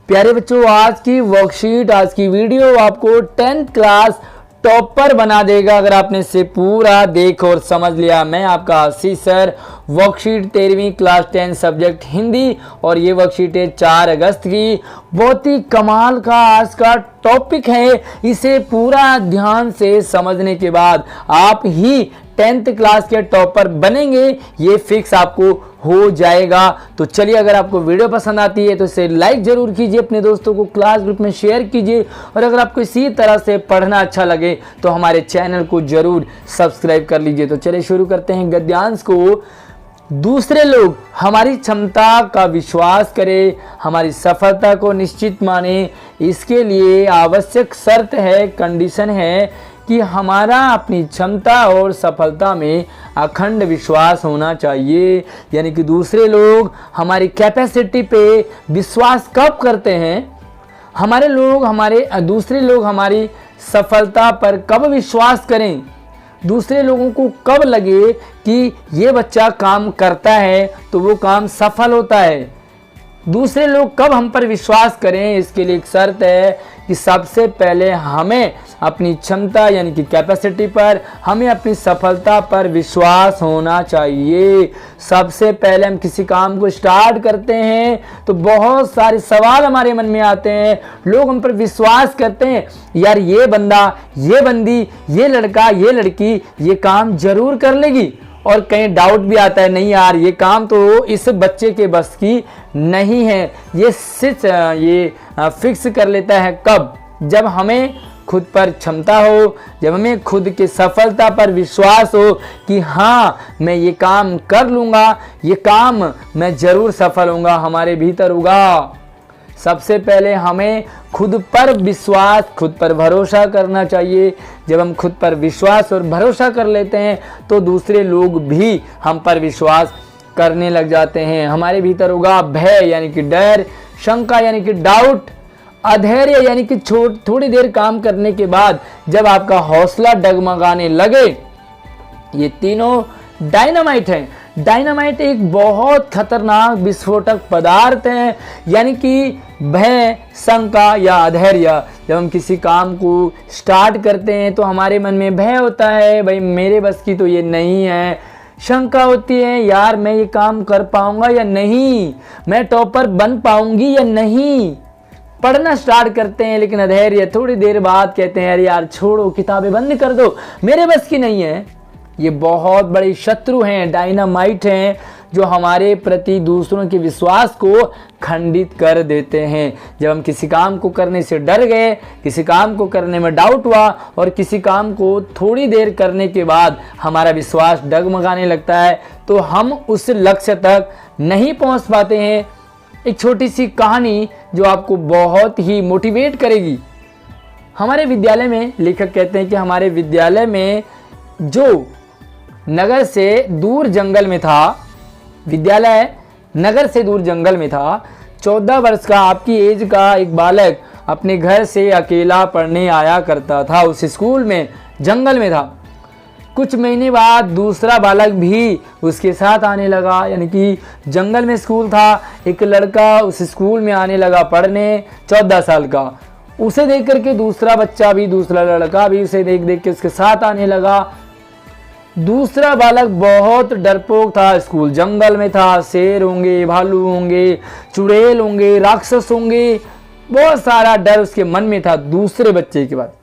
प्यारे बच्चों, आज की वर्कशीट, आज की वीडियो आपको 10th क्लास टॉपर बना देगा अगर आपने इसे पूरा देख और समझ लिया। मैं आपका आशीष सर, वर्कशीट 13वीं क्लास 10 सब्जेक्ट हिंदी, और ये वर्कशीट है 4 अगस्त की। बहुत ही कमाल का आज का टॉपिक है। इसे पूरा ध्यान से समझने के बाद आप ही 10th क्लास के टॉपर बनेंगे, ये फिक्स आपको हो जाएगा। तो चलिए, अगर आपको वीडियो पसंद आती है तो इसे लाइक जरूर कीजिए, अपने दोस्तों को क्लास ग्रुप में शेयर कीजिए, और अगर आपको इसी तरह से पढ़ना अच्छा लगे तो हमारे चैनल को जरूर सब्सक्राइब कर लीजिए। तो चलिए शुरू करते हैं गद्यांश को। दूसरे लोग हमारी क्षमता का विश्वास करें, हमारी सफलता को निश्चित माने, इसके लिए आवश्यक शर्त है, कंडीशन है कि हमारा अपनी क्षमता और सफलता में अखंड विश्वास होना चाहिए। यानी कि दूसरे लोग हमारी कैपेसिटी पे विश्वास कब करते हैं, दूसरे लोग हमारी सफलता पर कब विश्वास करें, दूसरे लोगों को कब लगे कि ये बच्चा काम करता है तो वो काम सफल होता है, दूसरे लोग कब हम पर विश्वास करें, इसके लिए एक शर्त है कि सबसे पहले हमें अपनी क्षमता यानी कि कैपेसिटी पर, हमें अपनी सफलता पर विश्वास होना चाहिए। सबसे पहले हम किसी काम को स्टार्ट करते हैं तो बहुत सारे सवाल हमारे मन में आते हैं। लोग हम पर विश्वास करते हैं, यार ये बंदा, ये बंदी, ये लड़का, ये लड़की ये काम जरूर कर लेगी, और कहीं डाउट भी आता है, नहीं यार ये काम तो इस बच्चे के बस की नहीं है। ये फिक्स कर लेता है कब, जब हमें खुद पर क्षमता हो, जब हमें खुद की सफलता पर विश्वास हो कि हाँ मैं ये काम कर लूँगा, ये काम मैं ज़रूर सफल होऊंगा, हमारे भीतर होगा। सबसे पहले हमें खुद पर विश्वास, खुद पर भरोसा करना चाहिए। जब हम खुद पर विश्वास और भरोसा कर लेते हैं तो दूसरे लोग भी हम पर विश्वास करने लग जाते हैं। हमारे भीतर होगा भय यानी कि डर, शंका यानी कि डाउट, अधैर्य यानी कि थोड़ी देर काम करने के बाद जब आपका हौसला डगमगाने लगे। ये तीनों डायनामाइट हैं। डायनामाइट एक बहुत खतरनाक विस्फोटक पदार्थ है, यानी कि भय, शंका या अधैर्य। जब हम किसी काम को स्टार्ट करते हैं तो हमारे मन में भय होता है, भाई मेरे बस की तो ये नहीं है। शंका होती है, यार मैं ये काम कर पाऊंगा या नहीं, मैं टॉपर बन पाऊंगी या नहीं। पढ़ना स्टार्ट करते हैं लेकिन अधैर्य, थोड़ी देर बाद कहते हैं यार छोड़ो, किताबें बंद कर दो, मेरे बस की नहीं है। ये बहुत बड़े शत्रु हैं, डायनामाइट हैं, जो हमारे प्रति दूसरों के विश्वास को खंडित कर देते हैं। जब हम किसी काम को करने से डर गए, किसी काम को करने में डाउट हुआ, और किसी काम को थोड़ी देर करने के बाद हमारा विश्वास डगमगाने लगता है, तो हम उस लक्ष्य तक नहीं पहुंच पाते हैं। एक छोटी सी कहानी जो आपको बहुत ही मोटिवेट करेगी। हमारे विद्यालय में, लेखक कहते हैं कि हमारे विद्यालय में जो नगर से दूर जंगल में था, विद्यालय नगर से दूर जंगल में था, 14 वर्ष का आपकी एज का एक बालक अपने घर से अकेला पढ़ने आया करता था। उस स्कूल में जंगल में था। कुछ महीने बाद दूसरा बालक भी उसके साथ आने लगा, यानी कि जंगल में स्कूल था, एक लड़का उस स्कूल में आने लगा पढ़ने, 14 साल का। उसे देख करके दूसरा बच्चा भी, दूसरा लड़का भी उसे देख देख के उसके साथ आने लगा। दूसरा बालक बहुत डरपोक था, स्कूल जंगल में था, शेर होंगे, भालू होंगे, चुड़ैल होंगे, राक्षस होंगे, बहुत सारा डर उसके मन में था। दूसरे बच्चे के बाद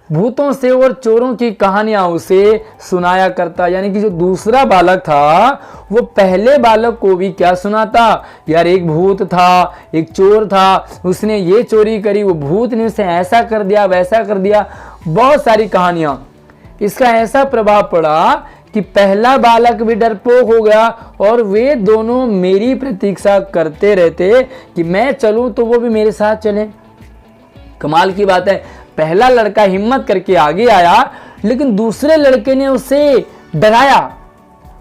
भूतों से और चोरों की कहानियां उसे सुनाया करता। यानी कि जो दूसरा बालक था वो पहले बालक को भी क्या सुनाता, यार एक भूत था, एक चोर था, उसने ये चोरी करी, वो भूत ने उसे ऐसा कर दिया, वैसा कर दिया, बहुत सारी कहानियां। इसका ऐसा प्रभाव पड़ा कि पहला बालक भी डरपोक हो गया, और वे दोनों मेरी प्रतीक्षा करते रहते कि मैं चलूं तो वो भी मेरे साथ चले। कमाल की बात है, पहला लड़का हिम्मत करके आगे आया, लेकिन दूसरे लड़के ने उसे डराया,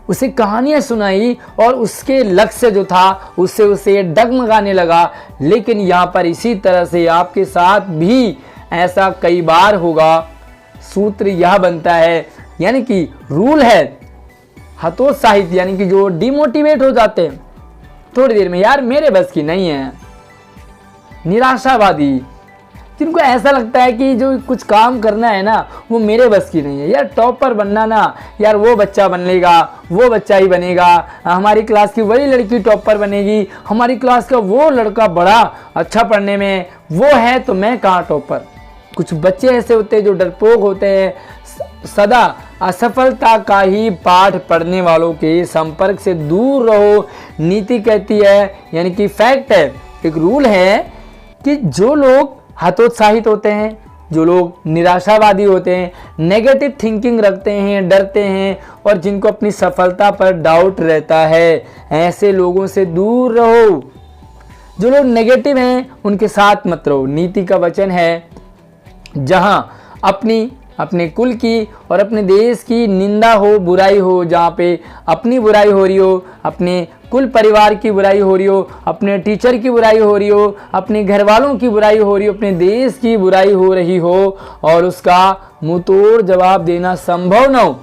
उसे कहानियां सुनाई, और उसके लक्ष्य जो था उससे उसे डगमगाने लगा। लेकिन यहाँ पर इसी तरह से आपके साथ भी ऐसा कई बार होगा। सूत्र यह बनता है, यानी कि रूल है, हतोत्साहित यानी कि जो डिमोटिवेट हो जाते हैं थोड़ी देर में, यार मेरे बस की नहीं है, निराशावादी, जिनको ऐसा लगता है कि जो कुछ काम करना है ना वो मेरे बस की नहीं है। यार टॉपर बनना ना, यार वो बच्चा बनेगा, वो बच्चा ही बनेगा, हमारी क्लास की वही लड़की टॉपर बनेगी, हमारी क्लास का वो लड़का बड़ा अच्छा पढ़ने में वो है, तो मैं कहाँ टॉपर। कुछ बच्चे ऐसे होते हैं जो डरपोक होते हैं, सदा असफलता का ही पाठ पढ़ने वालों के संपर्क से दूर रहो। नीति कहती है, यानी कि फैक्ट है, एक रूल है कि जो लोग हतोत्साहित होते हैं, जो लोग निराशावादी होते हैं, नेगेटिव थिंकिंग रखते हैं, डरते हैं और जिनको अपनी सफलता पर डाउट रहता है, ऐसे लोगों से दूर रहो। जो लोग नेगेटिव हैं उनके साथ मत रहो। नीति का वचन है, जहां अपने कुल की और अपने देश की निंदा हो, बुराई हो, जहाँ पे अपनी बुराई हो रही हो, अपने कुल परिवार की बुराई हो रही हो, अपने टीचर की बुराई हो रही हो, अपने घर वालों की बुराई हो रही हो, अपने देश की बुराई हो रही हो और उसका मुंह तोड़ जवाब देना संभव न हो।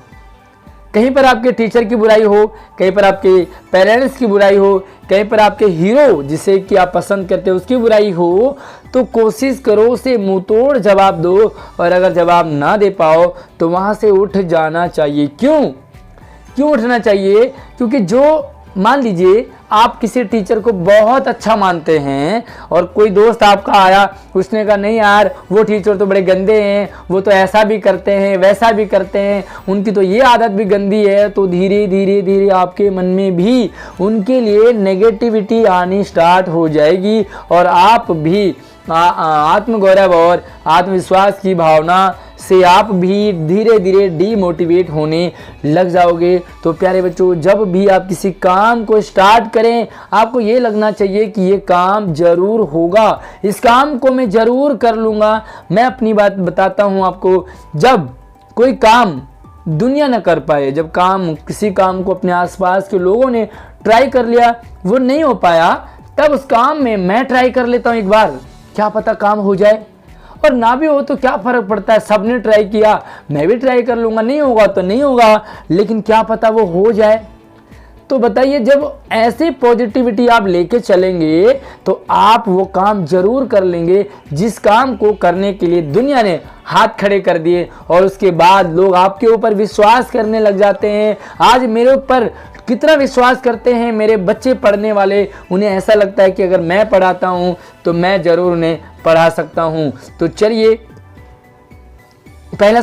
कहीं पर आपके टीचर की बुराई हो, कहीं पर आपके पेरेंट्स की बुराई हो, कहीं पर आपके हीरो जिसे कि आप पसंद करते हो उसकी बुराई हो, तो कोशिश करो उसे मुंह तोड़ जवाब दो और अगर जवाब ना दे पाओ तो वहाँ से उठ जाना चाहिए। क्यों उठना चाहिए? क्योंकि जो मान लीजिए आप किसी टीचर को बहुत अच्छा मानते हैं और कोई दोस्त आपका आया, उसने कहा नहीं यार वो टीचर तो बड़े गंदे हैं, वो तो ऐसा भी करते हैं वैसा भी करते हैं, उनकी तो ये आदत भी गंदी है, तो धीरे धीरे आपके मन में भी उनके लिए नेगेटिविटी आनी स्टार्ट हो जाएगी और आप भी आत्मगौरव और आत्मविश्वास की भावना से आप भी धीरे धीरे डीमोटिवेट होने लग जाओगे। तो प्यारे बच्चों, जब भी आप किसी काम को स्टार्ट करें आपको ये लगना चाहिए कि ये काम जरूर होगा, इस काम को मैं जरूर कर लूँगा। मैं अपनी बात बताता हूँ आपको, जब कोई काम दुनिया न कर पाए, जब किसी काम को अपने आसपास के लोगों ने ट्राई कर लिया, वो नहीं हो पाया, तब उस काम में मैं ट्राई कर लेता हूँ एक बार, क्या पता काम हो जाए, और ना भी हो तो क्या फर्क पड़ता है, सबने ट्राई किया मैं भी ट्राई कर लूँगा, नहीं होगा तो नहीं होगा, लेकिन क्या पता वो हो जाए। तो बताइए, जब ऐसी पॉजिटिविटी आप लेके चलेंगे तो आप वो काम जरूर कर लेंगे जिस काम को करने के लिए दुनिया ने हाथ खड़े कर दिए, और उसके बाद लोग आपके ऊपर विश्वास करने लग जाते हैं। आज मेरे ऊपर कितना विश्वास करते हैं मेरे बच्चे पढ़ने वाले, उन्हें ऐसा लगता है कि अगर मैं पढ़ाता हूं तो मैं जरूर उन्हें पढ़ा सकता हूं। तो चलिए, पहला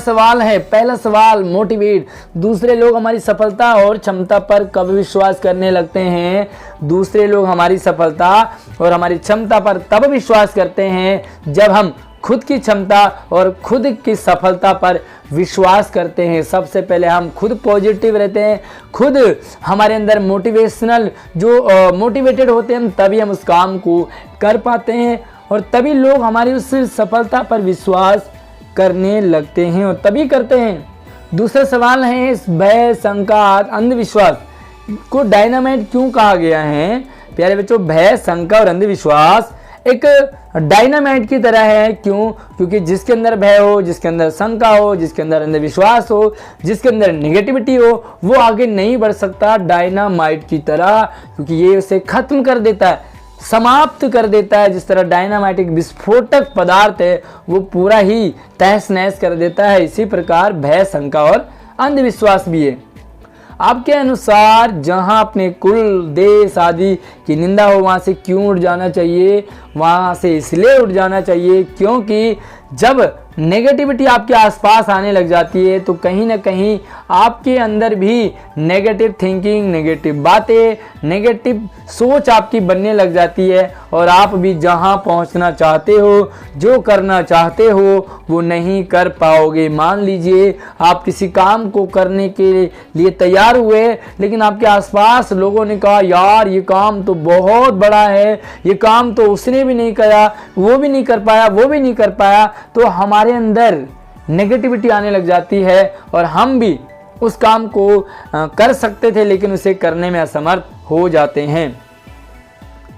सवाल मोटिवेट। दूसरे लोग हमारी सफलता और क्षमता पर कब विश्वास करने लगते हैं? दूसरे लोग हमारी सफलता और हमारी क्षमता पर तब विश्वास करते हैं जब हम खुद की क्षमता और खुद की सफलता पर विश्वास करते हैं। सबसे पहले हम खुद पॉजिटिव रहते हैं, खुद हमारे अंदर मोटिवेटेड होते हैं, तभी हम उस काम को कर पाते हैं और तभी लोग हमारी उस सफलता पर विश्वास करने लगते हैं और तभी करते हैं। दूसरा सवाल है, इस भय, शंका, अंधविश्वास को डायनामाइट क्यों कहा गया है? प्यारे बच्चों, भय, शंका और अंधविश्वास एक डायनामाइट की तरह है। क्यों? क्योंकि जिसके अंदर भय हो, जिसके अंदर शंका हो, जिसके अंदर अंधविश्वास हो, जिसके अंदर नेगेटिविटी हो, वो आगे नहीं बढ़ सकता डायनामाइट की तरह, क्योंकि ये उसे खत्म कर देता है, समाप्त कर देता है। जिस तरह डायनामाइट एक विस्फोटक पदार्थ है, वो पूरा ही तहस नहस कर देता है, इसी प्रकार भय, शंका और अंधविश्वास भी है। आपके अनुसार जहां अपने कुल, देश आदि की निंदा हो वहां से क्यों उठ जाना चाहिए? वहां से इसलिए उठ जाना चाहिए क्योंकि जब नेगेटिविटी आपके आसपास आने लग जाती है तो कहीं ना कहीं आपके अंदर भी नेगेटिव थिंकिंग, नेगेटिव बातें, नेगेटिव सोच आपकी बनने लग जाती है और आप भी जहां पहुंचना चाहते हो, जो करना चाहते हो, वो नहीं कर पाओगे। मान लीजिए आप किसी काम को करने के लिए तैयार हुए, लेकिन आपके आसपास लोगों ने कहा यार ये काम तो बहुत बड़ा है, ये काम तो उसने भी नहीं किया, वो भी नहीं कर पाया, वो भी नहीं कर पाया, तो हमारे अंदर नेगेटिविटी आने लग जाती है और हम भी उस काम को कर सकते थे लेकिन उसे करने में असमर्थ हो जाते हैं।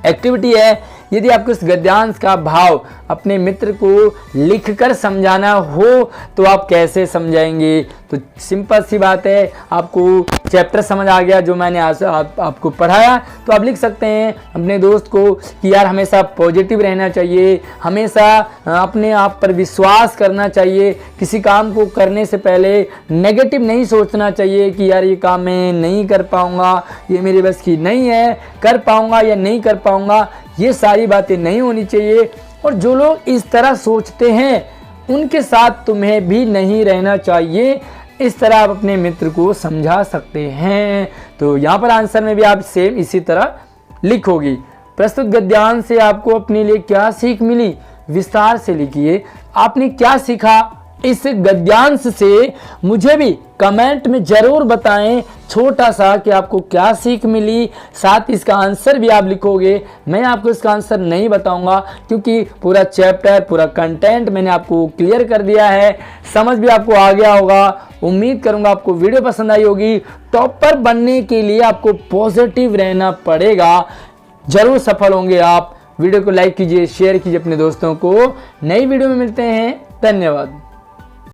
एक्टिविटी है, यदि आपको इस गद्यांश का भाव अपने मित्र को लिखकर समझाना हो तो आप कैसे समझाएंगे? तो सिंपल सी बात है, आपको चैप्टर समझ आ गया जो मैंने आज आपको पढ़ाया, तो आप लिख सकते हैं अपने दोस्त को कि यार हमेशा पॉजिटिव रहना चाहिए, हमेशा अपने आप पर विश्वास करना चाहिए, किसी काम को करने से पहले नेगेटिव नहीं सोचना चाहिए कि यार ये काम मैं नहीं कर पाऊँगा, ये मेरे बस की नहीं है, कर पाऊँगा या नहीं कर पाऊँगा, ये सारी बातें नहीं होनी चाहिए। और जो लोग इस तरह सोचते हैं उनके साथ तुम्हें भी नहीं रहना चाहिए, इस तरह आप अपने मित्र को समझा सकते हैं। तो यहाँ पर आंसर में भी आप सेम इसी तरह लिखोगी। प्रस्तुत गद्यांश से आपको अपने लिए क्या सीख मिली, विस्तार से लिखिए। आपने क्या सीखा इस गद्यांश से मुझे भी कमेंट में जरूर बताएं, छोटा सा, कि आपको क्या सीख मिली। साथ ही इसका आंसर भी आप लिखोगे। मैं आपको इसका आंसर नहीं बताऊंगा क्योंकि पूरा चैप्टर, पूरा कंटेंट मैंने आपको क्लियर कर दिया है, समझ भी आपको आ गया होगा। उम्मीद करूंगा आपको वीडियो पसंद आई होगी। टॉपर बनने के लिए आपको पॉजिटिव रहना पड़ेगा, जरूर सफल होंगे आप। वीडियो को लाइक कीजिए, शेयर कीजिए अपने दोस्तों को। नई वीडियो में मिलते हैं, धन्यवाद।